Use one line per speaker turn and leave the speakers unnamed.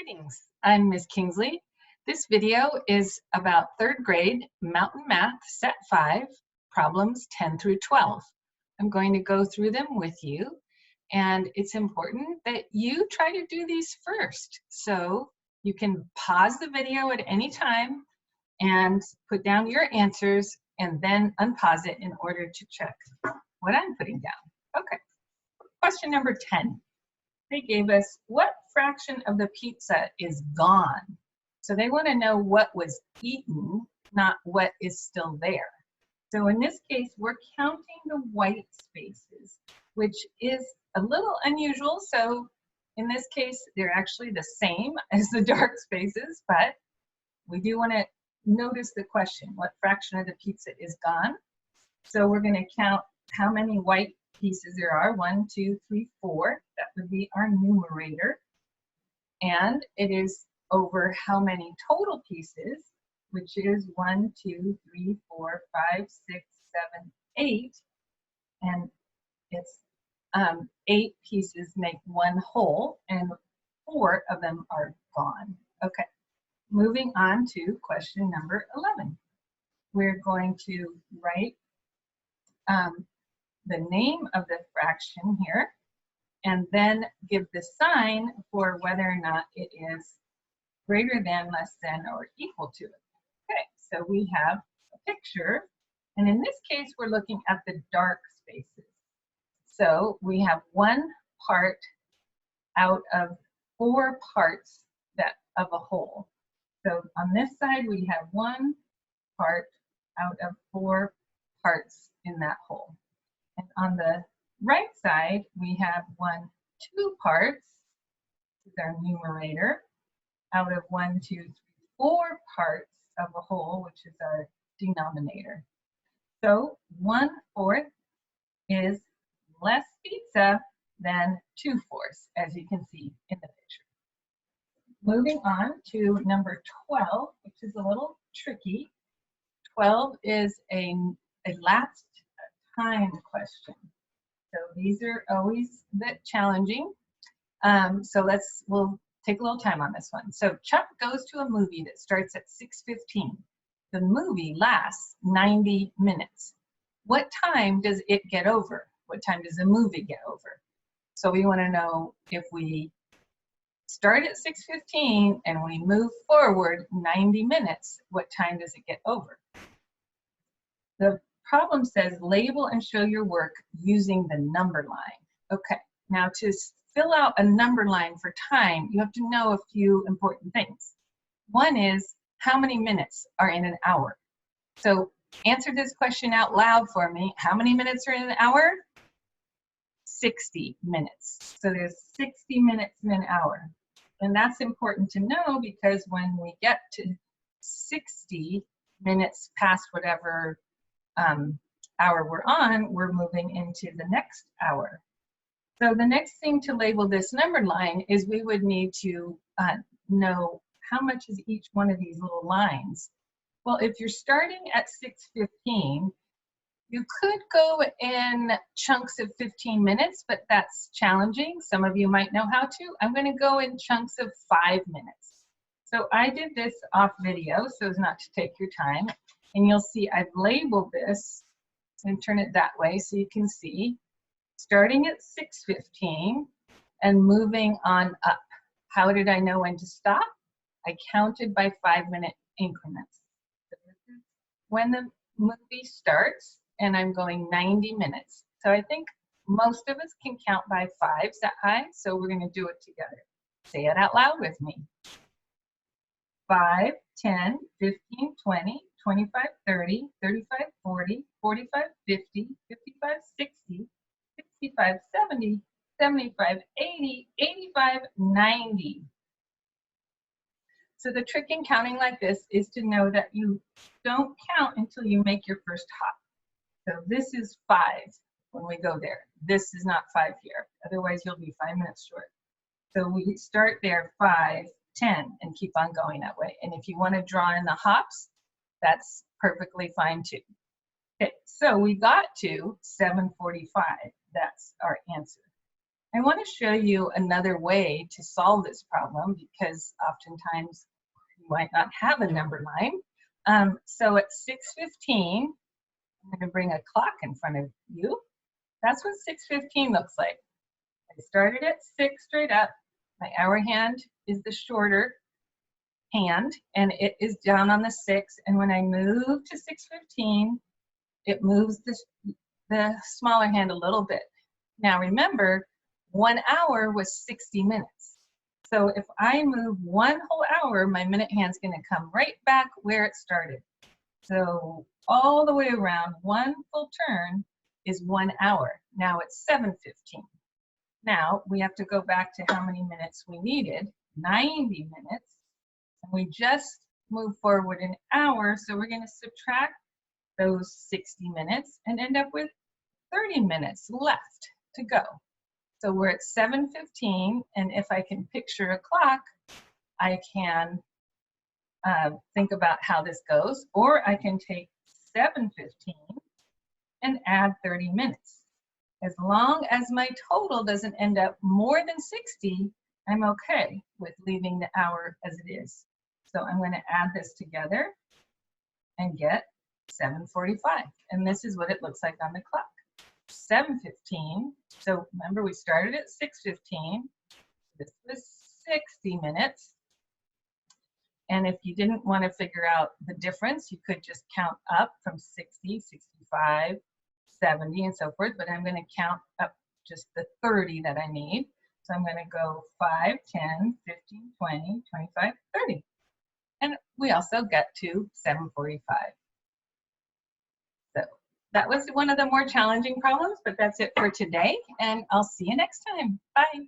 Greetings, I'm Ms. Kingsley. This video is about third grade Mountain Math Set 5, problems 10 through 12. I'm going to go through them with you, and it's important that you try to do these first. So you can pause the video at any time and put down your answers and then unpause it in order to check what I'm putting down. Okay, question number 10. They gave us what fraction of the pizza is gone. So they want to know what was eaten, not what is still there. So in this case, we're counting the white spaces, which is a little unusual. So in this case, they're actually the same as the dark spaces, but we do want to notice the question, what fraction of the pizza is gone? So we're going to count how many white pieces there are. 1, 2, 3, 4. That would be our numerator. And it is over how many total pieces, which is 1, 2, 3, 4, 5, 6, 7, 8. And it's 8 pieces make one whole, and 4 of them are gone. Okay, moving on to question number 11. We're going to write the name of the fraction here, and then give the sign for whether or not it is greater than, less than, or equal to it. Okay, so we have a picture, and in this case, we're looking at the dark spaces. So we have 1 part out of 4 parts of a whole. So on this side, we have 1 part out of 4 parts in that whole. And on the right side, we have 2 parts, this is our numerator, out of 1, 2, 3, 4 parts of a whole, which is our denominator. So 1/4 is less pizza than 2/4, as you can see in the picture. Moving on to number 12, which is a little tricky. 12 is a elapsed time question. So these are always a bit challenging. So we'll take a little time on this one. So Chuck goes to a movie that starts at 6:15. The movie lasts 90 minutes. What time does it get over? What time does the movie get over? So we want to know if we start at 6:15 and we move forward 90 minutes, what time does it get over? The problem says label and show your work using the number line. Okay, now to fill out a number line for time, you have to know a few important things. One is, how many minutes are in an hour? So answer this question out loud for me. How many minutes are in an hour? 60 minutes. So there's 60 minutes in an hour. And that's important to know because when we get to 60 minutes past whatever hour we're on, we're moving into the next hour. So the next thing to label this number line is we would need to know how much is each one of these little lines. Well, if you're starting at 6:15, you could go in chunks of 15 minutes, but that's challenging. Some of you might know how to. I'm going to go in chunks of 5 minutes. So I did this off video so as not to take your time. And you'll see I've labeled this and turn it that way so you can see. Starting at 6:15 and moving on up. How did I know when to stop? I counted by 5-minute increments. So this is when the movie starts, and I'm going 90 minutes. So I think most of us can count by 5s that high, so we're going to do it together. Say it out loud with me. 5, 10, 15, 20, 25, 30, 35, 40, 45, 50, 55, 60, 65, 70, 75, 80, 85, 90. So the trick in counting like this is to know that you don't count until you make your first hop. So this is 5 when we go there. This is not 5 here. Otherwise, you'll be 5 minutes short. So we start there, 5, 10, and keep on going that way. And if you want to draw in the hops, that's perfectly fine too. Okay, so we got to 7:45. That's our answer. I want to show you another way to solve this problem because oftentimes you might not have a number line. So at 6:15, I'm going to bring a clock in front of you. That's what 6:15 looks like. I started at 6 straight up. My hour hand is the shorter hand, and it is down on the 6. And when I move to 6:15, it moves the smaller hand a little bit. Now remember, 1 hour was 60 minutes. So if I move 1 whole hour, my minute hand's going to come right back where it started. So all the way around, 1 full turn is 1 hour. Now it's 7:15. Now we have to go back to how many minutes we needed, 90 minutes. And we just moved forward an hour, so we're going to subtract those 60 minutes and end up with 30 minutes left to go. So we're at 7:15, and if I can picture a clock, I can think about how this goes, or I can take 7:15 and add 30 minutes. As long as my total doesn't end up more than 60, I'm okay with leaving the hour as it is. So I'm going to add this together and get 7:45. And this is what it looks like on the clock. 7:15. So remember, we started at 6:15. This was 60 minutes. And if you didn't want to figure out the difference, you could just count up from 60, 65, 70, and so forth. But I'm going to count up just the 30 that I need. So I'm going to go 5, 10, 15, 20, 25, 30. And we also get to 7:45. So that was one of the more challenging problems, but that's it for today. And I'll see you next time. Bye.